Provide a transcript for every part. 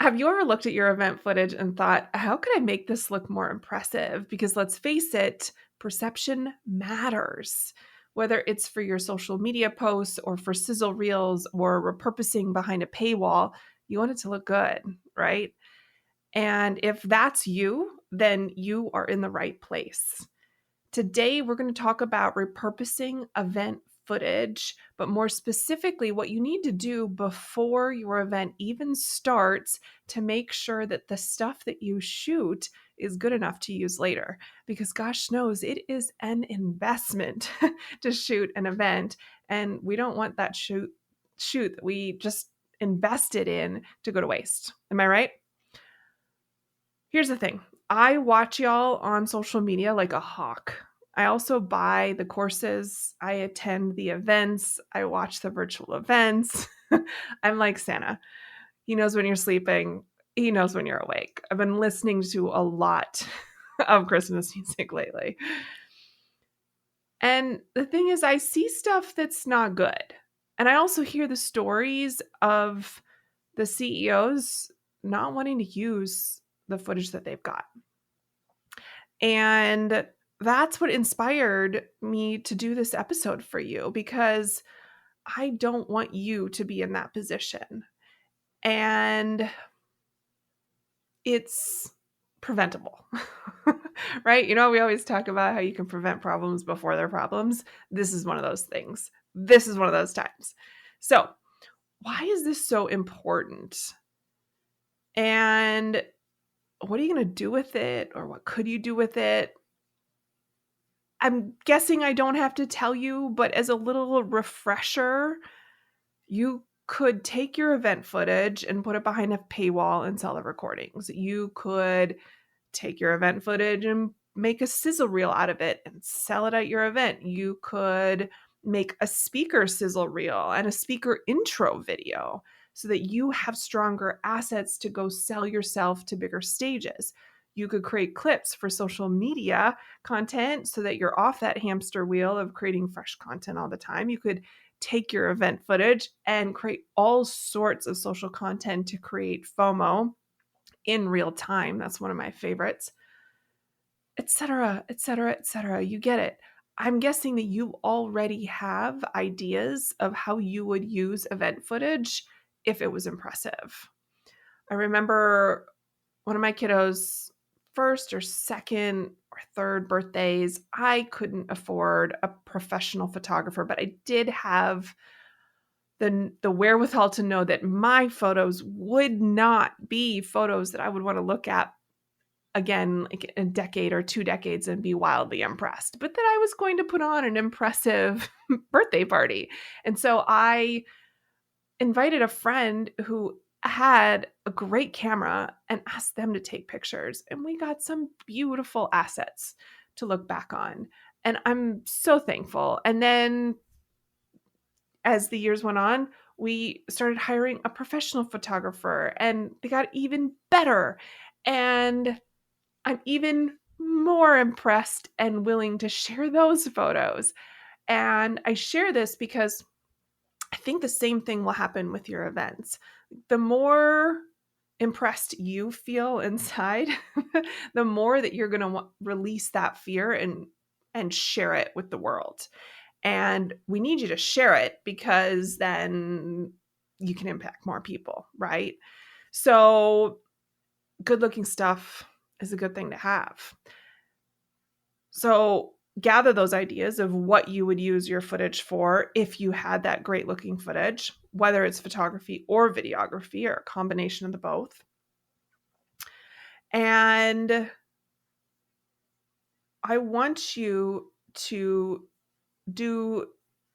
Have you ever looked at your event footage and thought, how could I make this look more impressive? Because let's face it, perception matters. Whether it's for your social media posts or for sizzle reels or repurposing behind a paywall, you want it to look good, right? And if that's you, then you are in the right place. Today, we're going to talk about repurposing event footage, but more specifically, what you need to do before your event even starts to make sure that the stuff that you shoot is good enough to use later. Because gosh knows it is an investment to shoot an event, and we don't want that shoot that we just invested in to go to waste. Am I right? Here's the thing. I watch y'all on social media like a hawk. I also buy the courses. I attend the events. I watch the virtual events. I'm like Santa. He knows when you're sleeping. He knows when you're awake. I've been listening to a lot of Christmas music lately. And the thing is, I see stuff that's not good. And I also hear the stories of the CEOs not wanting to use the footage that they've got. And that's what inspired me to do this episode for you, because I don't want you to be in that position. And it's preventable, right? We always talk about how you can prevent problems before they're problems. This is one of those things. This is one of those times. So, why is this so important? And what are you going to do with it? Or what could you do with it? I'm guessing I don't have to tell you, but as a little refresher, you could take your event footage and put it behind a paywall and sell the recordings. You could take your event footage and make a sizzle reel out of it and sell it at your event. You could make a speaker sizzle reel and a speaker intro video so that you have stronger assets to go sell yourself to bigger stages. You could create clips for social media content so that you're off that hamster wheel of creating fresh content all the time. You could take your event footage and create all sorts of social content to create FOMO in real time. That's one of my favorites, etc., etc., etc. You get it. I'm guessing that you already have ideas of how you would use event footage if it was impressive. I remember one of my kiddos' first or second or third birthdays, I couldn't afford a professional photographer, but I did have the wherewithal to know that my photos would not be photos that I would want to look at again, like a decade or 2 decades and be wildly impressed, but that I was going to put on an impressive birthday party. And so I invited a friend who had a great camera and asked them to take pictures. And we got some beautiful assets to look back on. And I'm so thankful. And then as the years went on, we started hiring a professional photographer and they got even better. And I'm even more impressed and willing to share those photos. And I share this because I think the same thing will happen with your events. The more impressed you feel inside, the more that you're going to release that fear and share it with the world. And we need you to share it because then you can impact more people, right? So good looking stuff is a good thing to have. So gather those ideas of what you would use your footage for if you had that great looking footage, whether it's photography or videography or a combination of the both. And I want you to do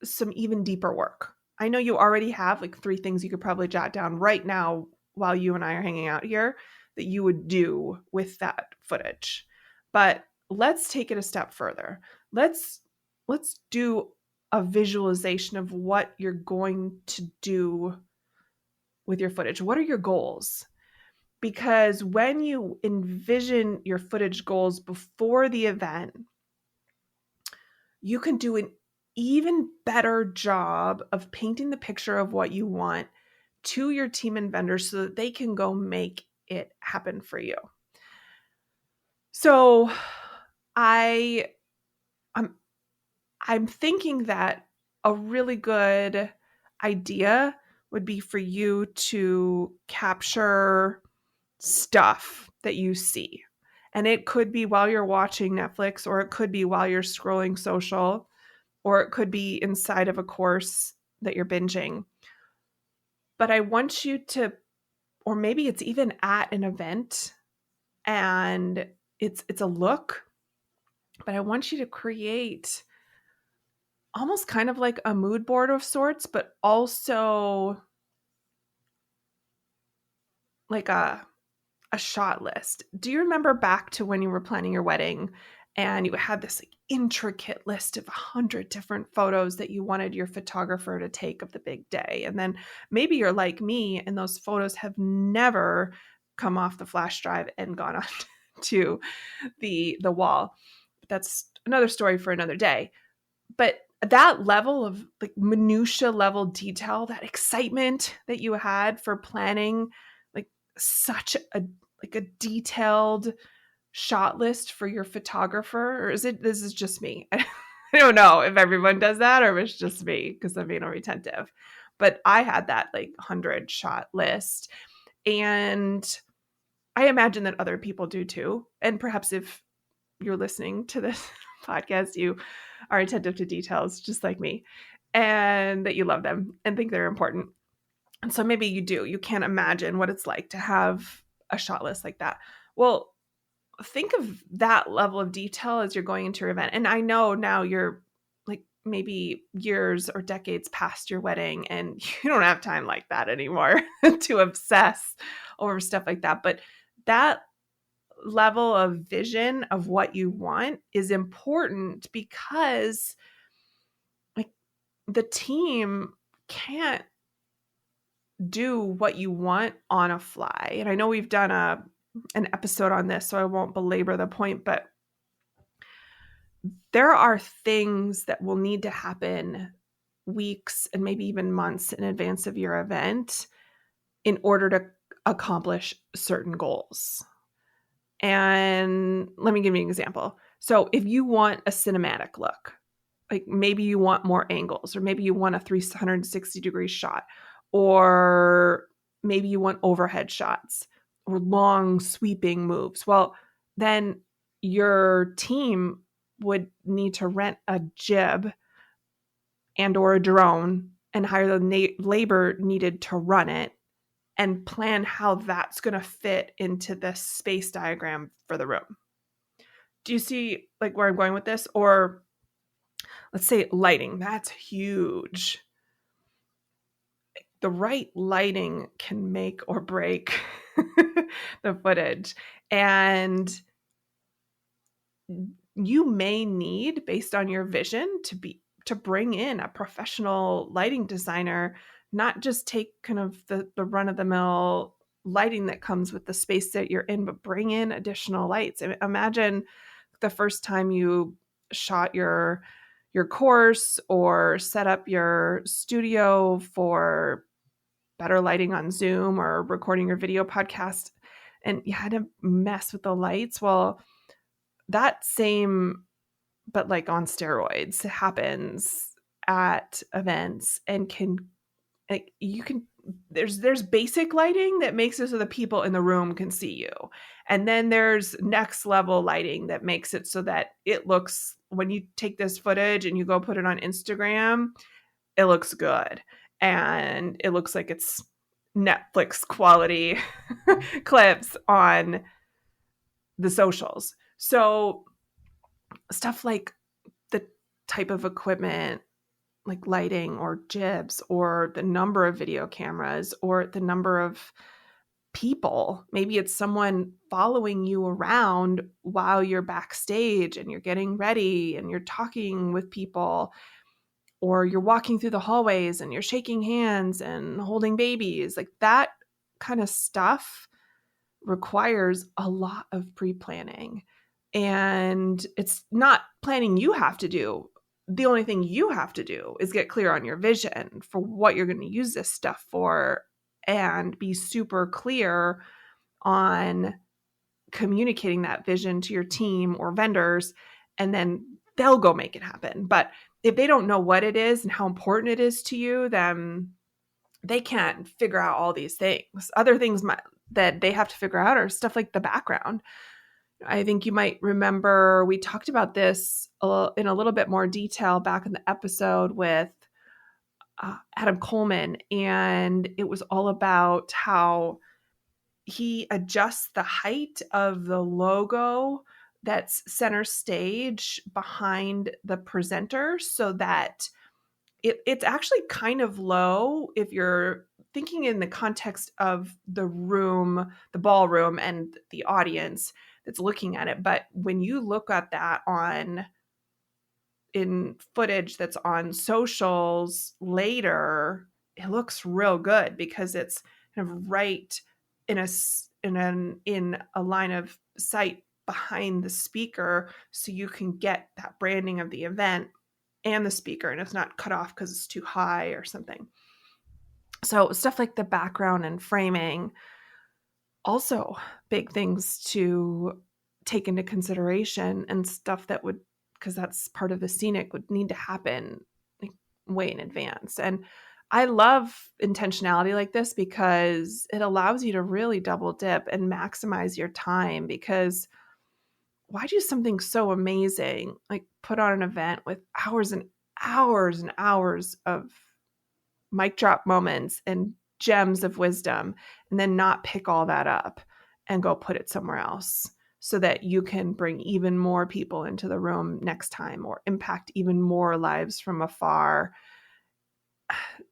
some even deeper work. I know you already have like 3 things you could probably jot down right now while you and I are hanging out here that you would do with that footage. But let's take it a step further. Let's do a visualization of what you're going to do with your footage. What are your goals? Because when you envision your footage goals before the event, you can do an even better job of painting the picture of what you want to your team and vendors so that they can go make it happen for you. So I'm I'm thinking that a really good idea would be for you to capture stuff that you see. And it could be while you're watching Netflix, or it could be while you're scrolling social, or it could be inside of a course that you're binging. But I want you to, or maybe it's even at an event and it's a look, but I want you to create almost kind of like a mood board of sorts, but also like a shot list. Do you remember back to when you were planning your wedding and you had this like intricate list of 100 different photos that you wanted your photographer to take of the big day? And then maybe you're like me and those photos have never come off the flash drive and gone on to the wall. That's another story for another day. But that level of like minutia level detail, that excitement that you had for planning like such a detailed shot list for your photographer, or this is just me? I don't know if everyone does that or if it's just me because I'm being retentive. But I had that like 100 shot list, and I imagine that other people do too. And perhaps if you're listening to this podcast, you are attentive to details just like me, and that you love them and think they're important. And so maybe you do. You can't imagine what it's like to have a shot list like that. Well, think of that level of detail as you're going into your event. And I know now you're like maybe years or decades past your wedding and you don't have time like that anymore to obsess over stuff like that. But that level of vision of what you want is important because like the team can't do what you want on a fly. And I know we've done an episode on this, so I won't belabor the point, but there are things that will need to happen weeks and maybe even months in advance of your event in order to accomplish certain goals. And let me give you an example. So if you want a cinematic look, like maybe you want more angles, or maybe you want a 360-degree shot, or maybe you want overhead shots or long sweeping moves. Well, then your team would need to rent a jib and or a drone and hire the labor needed to run it and plan how that's going to fit into the space diagram for the room. Do you see like where I'm going with this? Or let's say lighting. That's huge. The right lighting can make or break the footage. And you may need, based on your vision, to bring in a professional lighting designer, not just take kind of the run-of-the-mill lighting that comes with the space that you're in, but bring in additional lights. Imagine the first time you shot your course or set up your studio for better lighting on Zoom or recording your video podcast, and you had to mess with the lights. Well, that same, but like on steroids, happens at events and there's basic lighting that makes it so the people in the room can see you. And then there's next level lighting that makes it so that it looks, when you take this footage and you go put it on Instagram, it looks good. And it looks like it's Netflix quality clips on the socials. So stuff like the type of equipment, like lighting or jibs, or the number of video cameras, or the number of people. Maybe it's someone following you around while you're backstage and you're getting ready and you're talking with people, or you're walking through the hallways and you're shaking hands and holding babies. Like that kind of stuff requires a lot of pre-planning. And it's not planning you have to do. The only thing you have to do is get clear on your vision for what you're going to use this stuff for and be super clear on communicating that vision to your team or vendors, and then they'll go make it happen. But if they don't know what it is and how important it is to you, then they can't figure out all these things. Other things that they have to figure out are stuff like the background. I think you might remember we talked about this in a little bit more detail back in the episode with Adam Coleman, and it was all about how he adjusts the height of the logo that's center stage behind the presenter so that it's actually kind of low if you're thinking in the context of the room, the ballroom, and the audience that's looking at it. But when you look at that in footage that's on socials later, it looks real good because it's kind of right in a line of sight behind the speaker, so you can get that branding of the event and the speaker, and it's not cut off because it's too high or something. So stuff like the background and framing, also big things to take into consideration, and stuff that would, because that's part of the scenic, would need to happen like way in advance. And I love intentionality like this because it allows you to really double dip and maximize your time. Because why do something so amazing, like put on an event with hours and hours and hours of mic drop moments and gems of wisdom, and then not pick all that up and go put it somewhere else so that you can bring even more people into the room next time or impact even more lives from afar?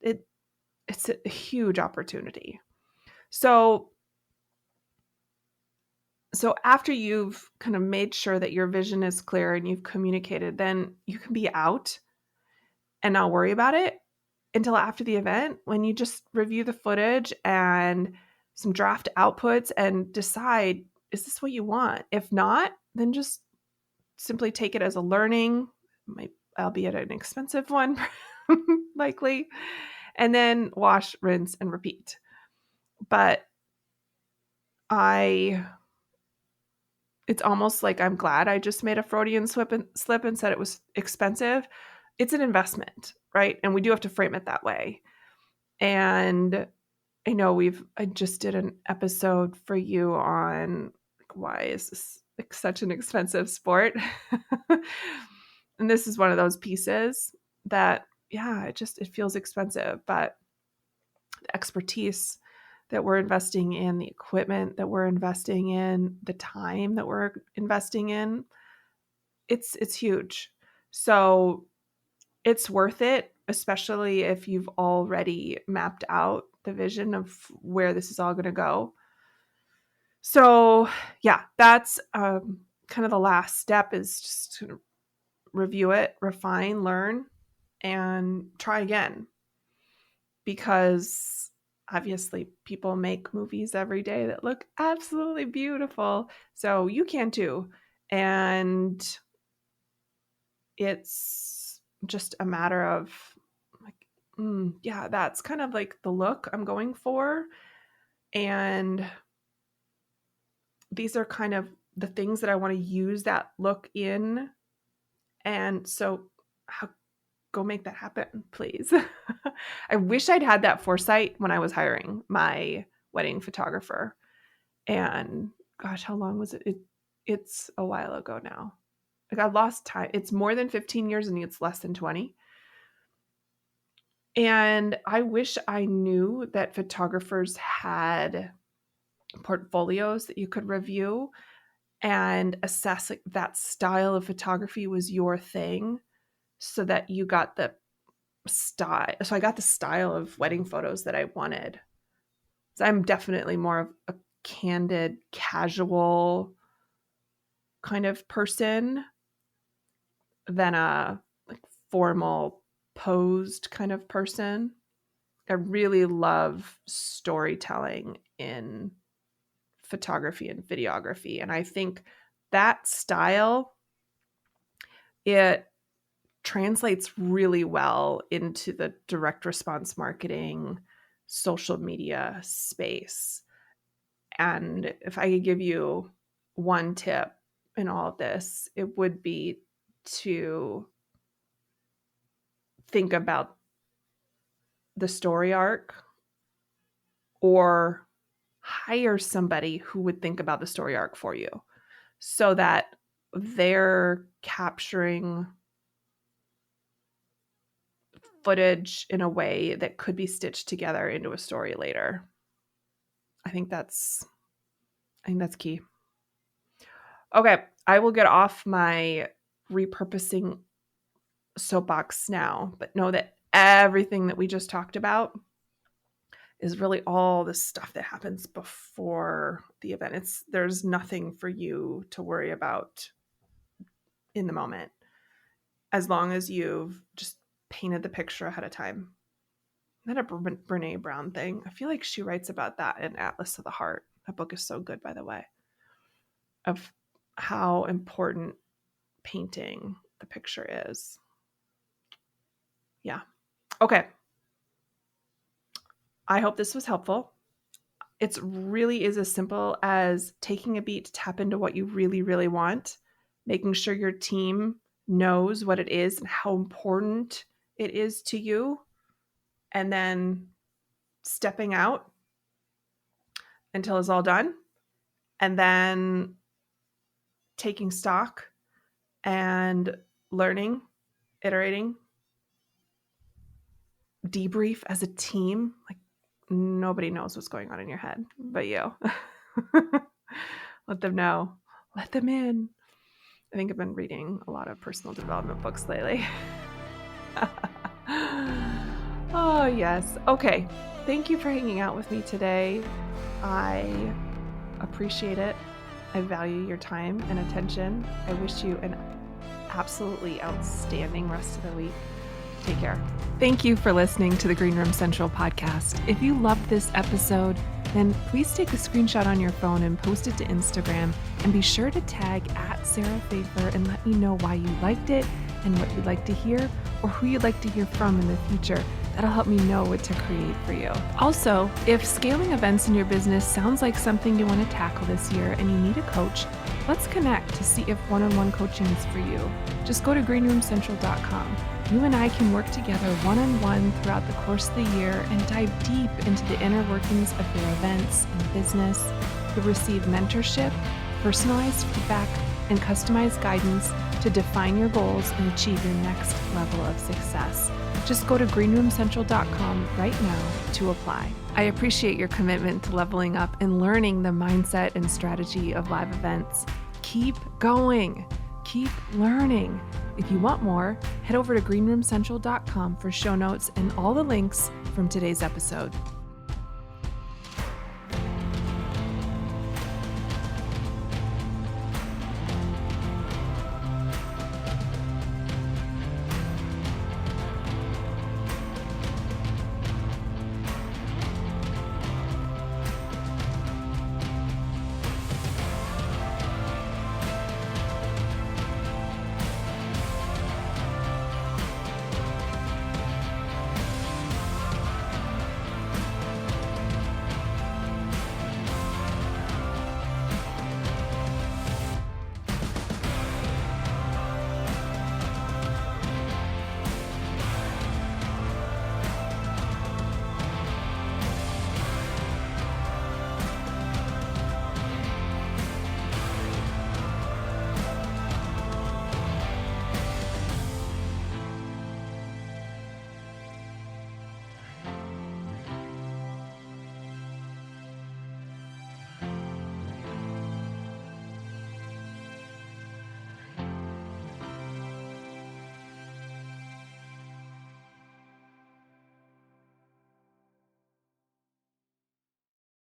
It's a huge opportunity. So after you've kind of made sure that your vision is clear and you've communicated, then you can be out and not worry about it until after the event, when you just review the footage and some draft outputs and decide, is this what you want? If not, then just simply take it as a learning, albeit an expensive one, likely, and then wash, rinse, and repeat. But it's almost like I'm glad I just made a Freudian slip and said it was expensive. It's an investment, right? And we do have to frame it that way. And I know I just did an episode for you on why is this like such an expensive sport? And this is one of those pieces that, yeah, it feels expensive, but the expertise that we're investing in, the equipment that we're investing in, the time that we're investing in, it's huge. So it's worth it, especially if you've already mapped out the vision of where this is all going to go. So yeah, that's kind of the last step, is just to review it, refine, learn, and try again. Because obviously people make movies every day that look absolutely beautiful. So you can too. And it's just a matter of like, yeah, that's kind of like the look I'm going for. And these are kind of the things that I want to use that look in. And so go make that happen, please. I wish I'd had that foresight when I was hiring my wedding photographer. And gosh, how long was it? It's a while ago now. Like, I lost time. It's more than 15 years and it's less than 20. And I wish I knew that photographers had portfolios that you could review and assess like that style of photography was your thing, so that you got the style. So I got the style of wedding photos that I wanted. So I'm definitely more of a candid, casual kind of person than a like formal, posed kind of person. I really love storytelling in photography and videography. And I think that style, it translates really well into the direct response marketing social media space. And if I could give you one tip in all of this, it would be to think about the story arc or hire somebody who would think about the story arc for you so that they're capturing footage in a way that could be stitched together into a story later. I think that's key. Okay, I will get off my repurposing soapbox now, but know that everything that we just talked about is really all the stuff that happens before the event. There's nothing for you to worry about in the moment, as long as you've just painted the picture ahead of time. Isn't that a Brene Brown thing? I feel like she writes about that in Atlas of the Heart. That book is so good, by the way, of how important painting the picture is. Yeah. Okay. I hope this was helpful. It really is as simple as taking a beat to tap into what you really, really want, making sure your team knows what it is and how important it is to you, and then stepping out until it's all done, and then taking stock and learning, iterating, debrief as a team. Like, nobody knows what's going on in your head but you. Let them know. Let them in. I think I've been reading a lot of personal development books lately. Oh, yes. Okay. Thank you for hanging out with me today. I appreciate it. I value your time and attention. I wish you an absolutely outstanding rest of the week. Take care. Thank you for listening to the Green Room Central podcast. If you loved this episode, then please take a screenshot on your phone and post it to Instagram, and be sure to tag @SarahPfeiffer and let me know why you liked it and what you'd like to hear, or who you'd like to hear from in the future. That'll help me know what to create for you. Also, if scaling events in your business sounds like something you want to tackle this year and you need a coach, let's connect to see if one-on-one coaching is for you. Just go to greenroomcentral.com. You and I can work together one-on-one throughout the course of the year and dive deep into the inner workings of your events and business. You'll receive mentorship, personalized feedback, and customized guidance to define your goals and achieve your next level of success. Just go to greenroomcentral.com right now to apply. I appreciate your commitment to leveling up and learning the mindset and strategy of live events. Keep going. Keep learning. If you want more, head over to greenroomcentral.com for show notes and all the links from today's episode.